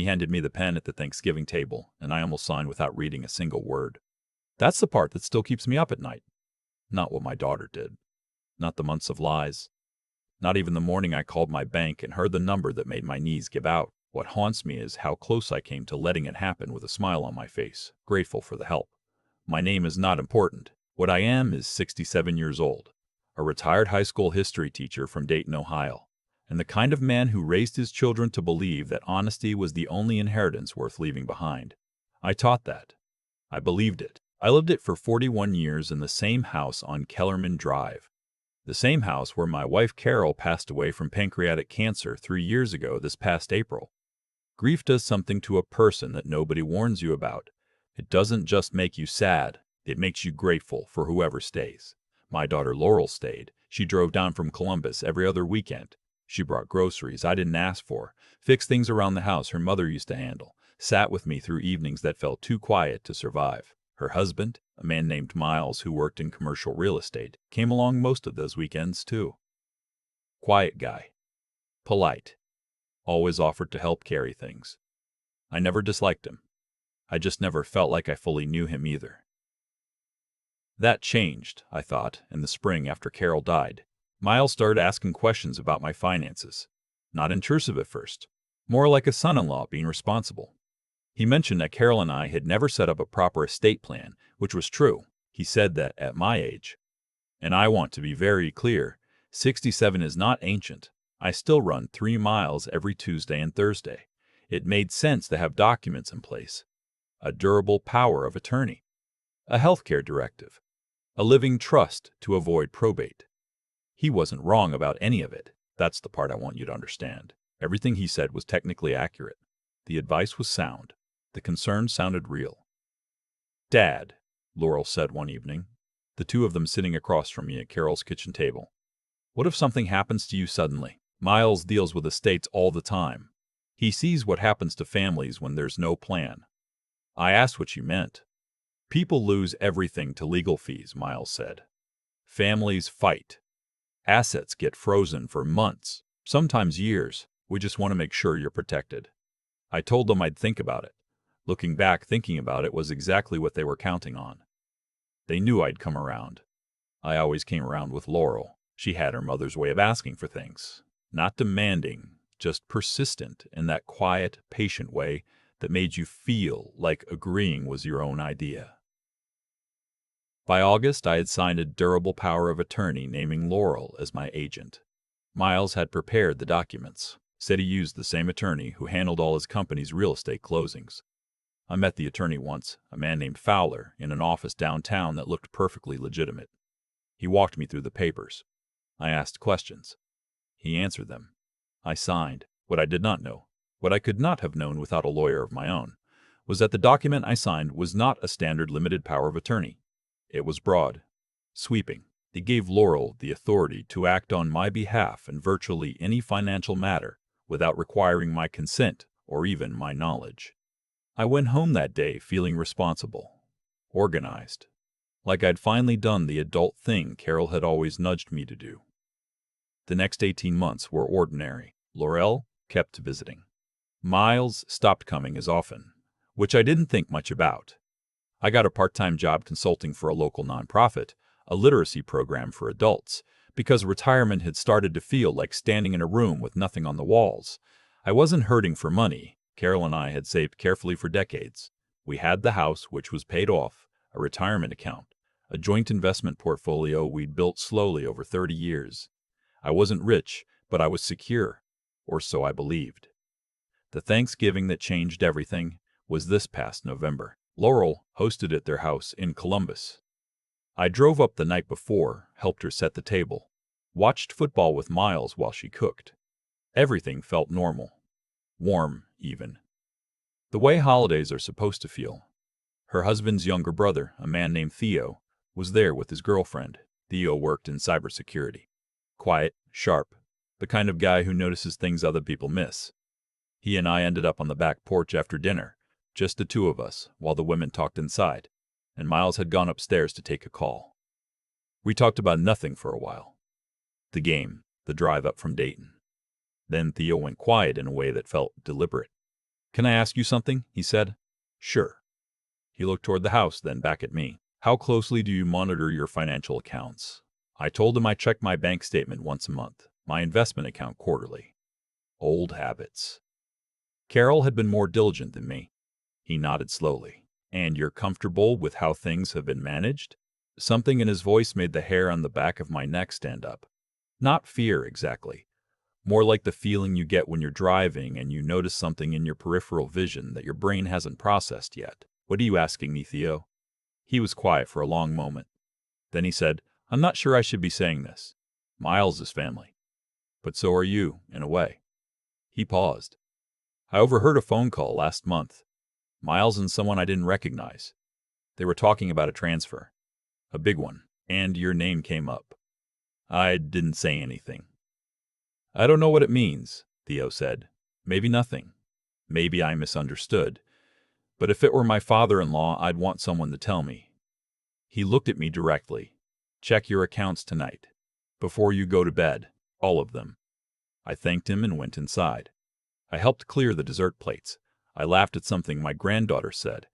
handed me the pen at the Thanksgiving table, and I almost signed without reading a single word. That's the part that still keeps me up at night. Not what my daughter did. Not the months of lies. Not even the morning I called my bank and heard the number that made my knees give out. What haunts me is how close I came to letting it happen with a smile on my face, grateful for the help. My name is not important. What I am is 67 years old, a retired high school history teacher from Dayton, Ohio, and the kind of man who raised his children to believe that honesty was the only inheritance worth leaving behind. I taught that. I believed it. I lived it for 41 years in the same house on Kellerman Drive. The same house where my wife Carol passed away from pancreatic cancer 3 years ago this past April. Grief does something to a person that nobody warns you about. It doesn't just make you sad, it makes you grateful for whoever stays. My daughter Laurel stayed. She drove down from Columbus every other weekend. She brought groceries I didn't ask for, fixed things around the house her mother used to handle, sat with me through evenings that felt too quiet to survive. Her husband, a man named Miles who worked in commercial real estate, came along most of those weekends too. Quiet guy. Polite. Always offered to help carry things. I never disliked him. I just never felt like I fully knew him either. That changed, I thought, in the spring after Carol died. Miles started asking questions about my finances. Not intrusive at first. More like a son-in-law being responsible. He mentioned that Carol and I had never set up a proper estate plan, which was true. He said that at my age. And I want to be very clear, 67 is not ancient. I still run 3 miles every Tuesday and Thursday. It made sense to have documents in place. A durable power of attorney. A healthcare directive. A living trust to avoid probate. He wasn't wrong about any of it. That's the part I want you to understand. Everything he said was technically accurate. The advice was sound. The concern sounded real. "Dad," Laurel said one evening, the two of them sitting across from me at Carol's kitchen table. "What if something happens to you suddenly? Miles deals with estates all the time. He sees what happens to families when there's no plan." I asked what she meant. "People lose everything to legal fees," Miles said. "Families fight. Assets get frozen for months, sometimes years. We just want to make sure you're protected." I told them I'd think about it. Looking back, thinking about it was exactly what they were counting on. They knew I'd come around. I always came around with Laurel. She had her mother's way of asking for things. Not demanding, just persistent in that quiet, patient way that made you feel like agreeing was your own idea. By August, I had signed a durable power of attorney naming Laurel as my agent. Miles had prepared the documents, said he used the same attorney who handled all his company's real estate closings. I met the attorney once, a man named Fowler, in an office downtown that looked perfectly legitimate. He walked me through the papers. I asked questions. He answered them. I signed. What I did not know, what I could not have known without a lawyer of my own, was that the document I signed was not a standard limited power of attorney. It was broad, sweeping. It gave Laurel the authority to act on my behalf in virtually any financial matter without requiring my consent or even my knowledge. I went home that day feeling responsible, organized, like I'd finally done the adult thing Carol had always nudged me to do. The next 18 months were ordinary. Laurel kept visiting. Miles stopped coming as often, which I didn't think much about. I got a part-time job consulting for a local nonprofit, a literacy program for adults, because retirement had started to feel like standing in a room with nothing on the walls. I wasn't hurting for money. Carol and I had saved carefully for decades. We had the house, which was paid off, a retirement account, a joint investment portfolio we'd built slowly over 30 years. I wasn't rich, but I was secure, or so I believed. The Thanksgiving that changed everything was this past November. Laurel hosted at their house in Columbus. I drove up the night before, helped her set the table, watched football with Miles while she cooked. Everything felt normal. Warm, even. The way holidays are supposed to feel. Her husband's younger brother, a man named Theo, was there with his girlfriend. Theo worked in cybersecurity. Quiet, sharp, the kind of guy who notices things other people miss. He and I ended up on the back porch after dinner, just the two of us, while the women talked inside, and Miles had gone upstairs to take a call. We talked about nothing for a while. The game, the drive up from Dayton. Then Theo went quiet in a way that felt deliberate. "Can I ask you something?" he said. "Sure." He looked toward the house, then back at me. "How closely do you monitor your financial accounts?" I told him I checked my bank statement once a month, my investment account quarterly. Old habits. Carol had been more diligent than me. He nodded slowly. "And you're comfortable with how things have been managed?" Something in his voice made the hair on the back of my neck stand up. Not fear, exactly. More like the feeling you get when you're driving and you notice something in your peripheral vision that your brain hasn't processed yet. "What are you asking me, Theo?" He was quiet for a long moment. Then he said, "I'm not sure I should be saying this. Miles is family. But so are you, in a way." He paused. "I overheard a phone call last month. Miles and someone I didn't recognize. They were talking about a transfer. A big one. And your name came up. I didn't say anything." "I don't know what it means," Theo said. "Maybe nothing. Maybe I misunderstood. But if it were my father-in-law, I'd want someone to tell me." He looked at me directly. "Check your accounts tonight. Before you go to bed. All of them." I thanked him and went inside. I helped clear the dessert plates. I laughed at something my granddaughter said.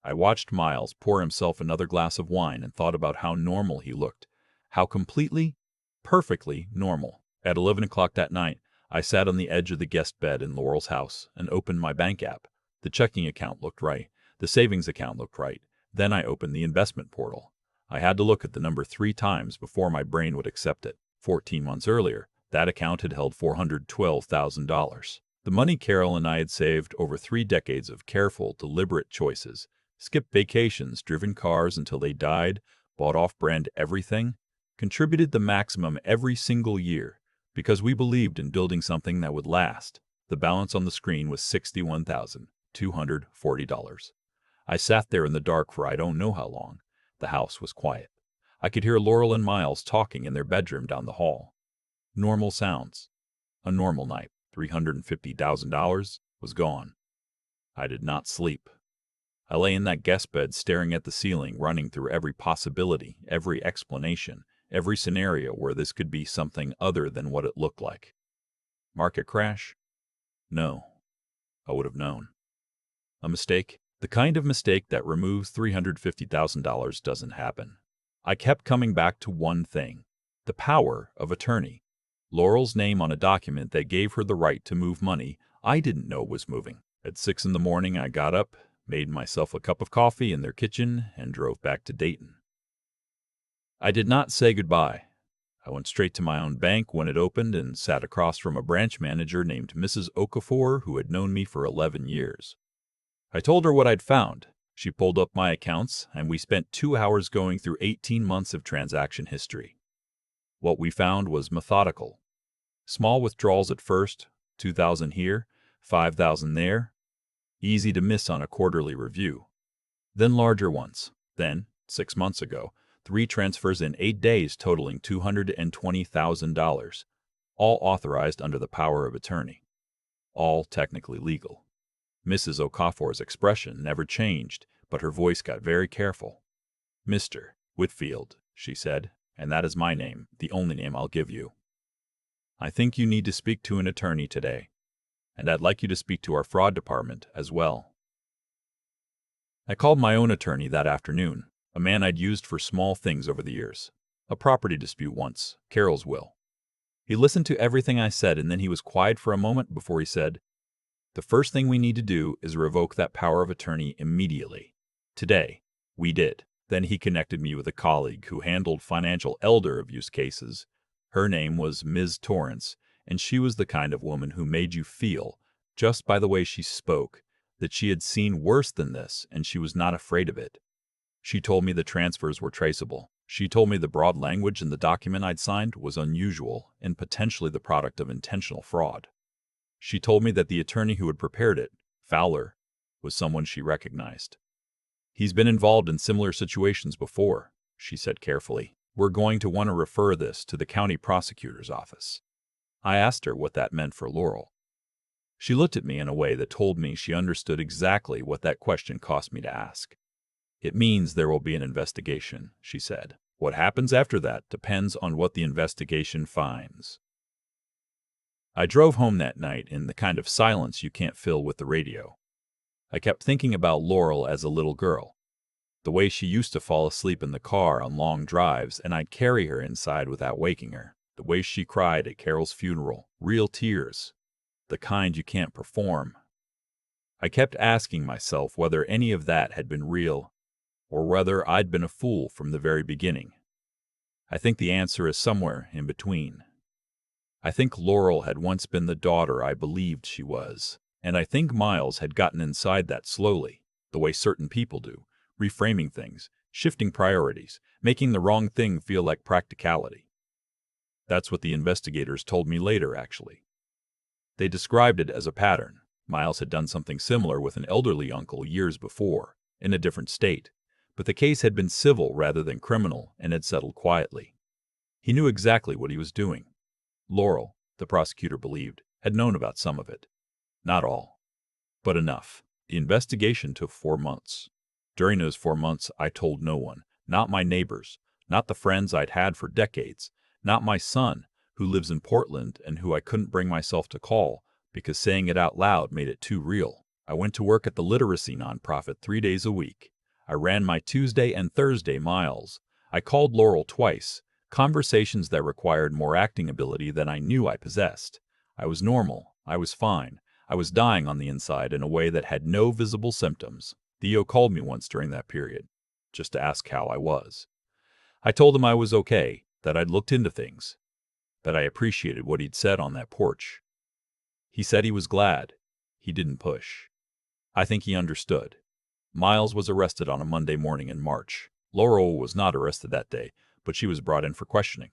I watched Miles pour himself another glass of wine and thought about how normal he looked. How completely, perfectly normal. At 11 o'clock that night, I sat on the edge of the guest bed in Laurel's house and opened my bank app. The checking account looked right. The savings account looked right. Then I opened the investment portal. I had to look at the number 3 times before my brain would accept it. 14 months earlier, that account had held $412,000. The money Carol and I had saved over 3 decades of careful, deliberate choices. Skipped vacations, driven cars until they died, bought off-brand everything, contributed the maximum every single year, because we believed in building something that would last. The balance on the screen was $61,240. I sat there in the dark for I don't know how long. The house was quiet. I could hear Laurel and Miles talking in their bedroom down the hall. Normal sounds. A normal night. $350,000 was gone. I did not sleep. I lay in that guest bed staring at the ceiling, running through every possibility, every explanation, every scenario where this could be something other than what it looked like. Market crash? No. I would have known. A mistake? The kind of mistake that removes $350,000 doesn't happen. I kept coming back to one thing: the power of attorney. Laurel's name on a document that gave her the right to move money I didn't know was moving. At 6 in the morning, I got up, made myself a cup of coffee in their kitchen, and drove back to Dayton. I did not say goodbye. I went straight to my own bank when it opened and sat across from a branch manager named Mrs. Okafor, who had known me for 11 years. I told her what I'd found. She pulled up my accounts, and we spent 2 hours going through 18 months of transaction history. What we found was methodical. Small withdrawals at first, 2,000 here, 5,000 there, easy to miss on a quarterly review. Then larger ones. Then, 6 months ago, 3 transfers in 8 days totaling $220,000, all authorized under the power of attorney. All technically legal. Mrs. Okafor's expression never changed, but her voice got very careful. "Mr. Whitfield," she said, "and that is my name, the only name I'll give you. I think you need to speak to an attorney today, and I'd like you to speak to our fraud department as well." I called my own attorney that afternoon, a man I'd used for small things over the years. A property dispute once, Carol's will. He listened to everything I said, and then he was quiet for a moment before he said, "The first thing we need to do is revoke that power of attorney immediately. Today, we did." Then he connected me with a colleague who handled financial elder abuse cases. Her name was Ms. Torrance, and she was the kind of woman who made you feel, just by the way she spoke, that she had seen worse than this, and she was not afraid of it. She told me the transfers were traceable. She told me the broad language in the document I'd signed was unusual and potentially the product of intentional fraud. She told me that the attorney who had prepared it, Fowler, was someone she recognized. "He's been involved in similar situations before," she said carefully. "We're going to want to refer this to the county prosecutor's office." I asked her what that meant for Laurel. She looked at me in a way that told me she understood exactly what that question cost me to ask. "It means there will be an investigation," she said. "What happens after that depends on what the investigation finds." I drove home that night in the kind of silence you can't fill with the radio. I kept thinking about Laurel as a little girl. The way she used to fall asleep in the car on long drives and I'd carry her inside without waking her. The way she cried at Carol's funeral. Real tears. The kind you can't perform. I kept asking myself whether any of that had been real, or whether I'd been a fool from the very beginning. I think the answer is somewhere in between. I think Laurel had once been the daughter I believed she was, and I think Miles had gotten inside that slowly, the way certain people do, reframing things, shifting priorities, making the wrong thing feel like practicality. That's what the investigators told me later, actually. They described it as a pattern. Miles had done something similar with an elderly uncle years before, in a different state, but the case had been civil rather than criminal and had settled quietly. He knew exactly what he was doing. Laurel, the prosecutor believed, had known about some of it. Not all, but enough. The investigation took 4 months. During those 4 months, I told no one, not my neighbors, not the friends I'd had for decades, not my son, who lives in Portland and who I couldn't bring myself to call because saying it out loud made it too real. I went to work at the literacy nonprofit 3 days a week. I ran my Tuesday and Thursday miles. I called Laurel twice, conversations that required more acting ability than I knew I possessed. I was normal. I was fine. I was dying on the inside in a way that had no visible symptoms. Theo called me once during that period, just to ask how I was. I told him I was okay, that I'd looked into things, that I appreciated what he'd said on that porch. He said he was glad. He didn't push. I think he understood. Miles was arrested on a Monday morning in March. Laurel was not arrested that day, but she was brought in for questioning.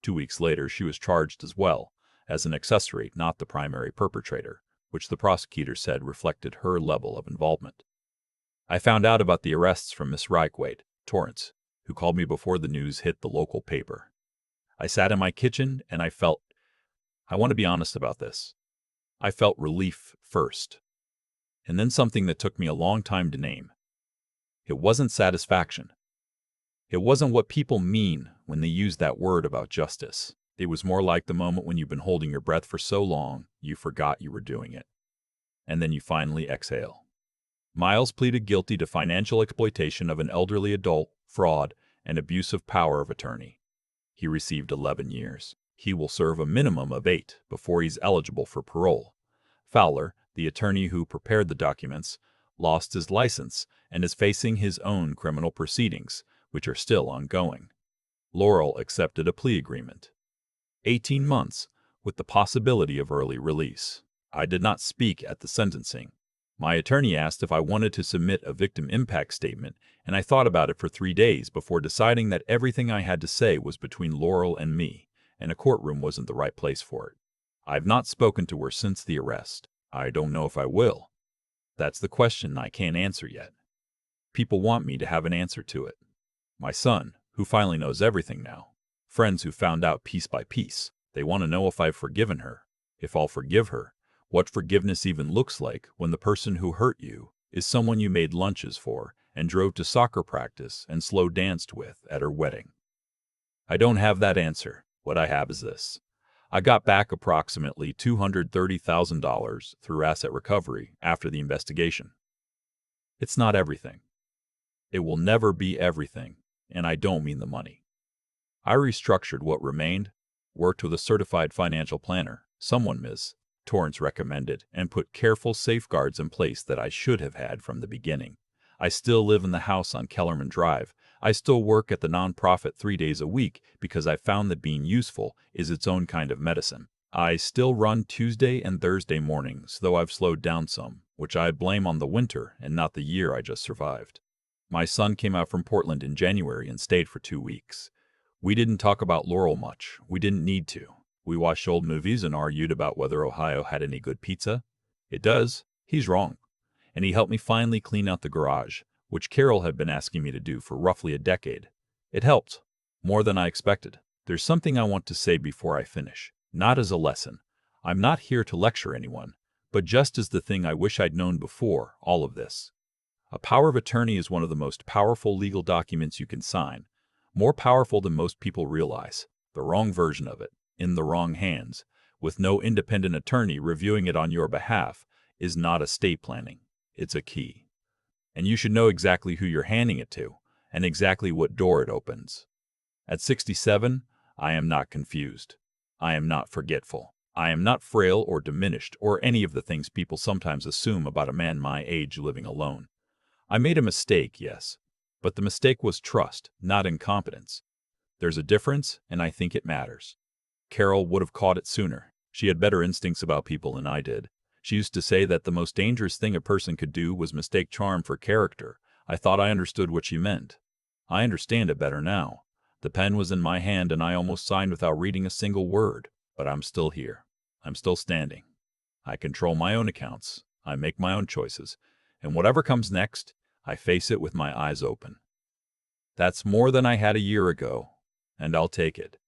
2 weeks later, she was charged as well, as an accessory, not the primary perpetrator, which the prosecutor said reflected her level of involvement. I found out about the arrests from Miss Reichwade, Torrance, who called me before the news hit the local paper. I sat in my kitchen and I want to be honest about this. I felt relief first, and then something that took me a long time to name. It wasn't satisfaction. It wasn't what people mean when they use that word about justice. It was more like the moment when you've been holding your breath for so long, you forgot you were doing it. And then you finally exhale. Miles pleaded guilty to financial exploitation of an elderly adult, fraud, and abuse of power of attorney. He received 11 years. He will serve a minimum of 8 before he's eligible for parole. Fowler, the attorney who prepared the documents, lost his license and is facing his own criminal proceedings, which are still ongoing. Laurel accepted a plea agreement. 18 months, with the possibility of early release. I did not speak at the sentencing. My attorney asked if I wanted to submit a victim impact statement, and I thought about it for 3 days before deciding that everything I had to say was between Laurel and me, and a courtroom wasn't the right place for it. I've not spoken to her since the arrest. I don't know if I will. That's the question I can't answer yet. People want me to have an answer to it. My son, who finally knows everything now. Friends who found out piece by piece. They want to know if I've forgiven her, if I'll forgive her, what forgiveness even looks like when the person who hurt you is someone you made lunches for and drove to soccer practice and slow danced with at her wedding. I don't have that answer. What I have is this. I got back approximately $230,000 through asset recovery after the investigation. It's not everything. It will never be everything, and I don't mean the money. I restructured what remained, worked with a certified financial planner, someone Ms. Torrance recommended, and put careful safeguards in place that I should have had from the beginning. I still live in the house on Kellerman Drive. I still work at the nonprofit 3 days a week because I found that being useful is its own kind of medicine. I still run Tuesday and Thursday mornings, though I've slowed down some, which I blame on the winter and not the year I just survived. My son came out from Portland in January and stayed for 2 weeks. We didn't talk about Laurel much. We didn't need to. We watched old movies and argued about whether Ohio had any good pizza. It does. He's wrong. And he helped me finally clean out the garage, which Carol had been asking me to do for roughly a decade. It helped. More than I expected. There's something I want to say before I finish. Not as a lesson. I'm not here to lecture anyone, but just as the thing I wish I'd known before all of this. A power of attorney is one of the most powerful legal documents you can sign. More powerful than most people realize. The wrong version of it, in the wrong hands, with no independent attorney reviewing it on your behalf, is not estate planning. It's a key. And you should know exactly who you're handing it to, and exactly what door it opens. At 67, I am not confused. I am not forgetful. I am not frail or diminished or any of the things people sometimes assume about a man my age living alone. I made a mistake, yes, but the mistake was trust, not incompetence. There's a difference, and I think it matters. Carol would have caught it sooner. She had better instincts about people than I did. She used to say that the most dangerous thing a person could do was mistake charm for character. I thought I understood what she meant. I understand it better now. The pen was in my hand and I almost signed without reading a single word. But I'm still here. I'm still standing. I control my own accounts. I make my own choices. And whatever comes next, I face it with my eyes open. That's more than I had a year ago, and I'll take it.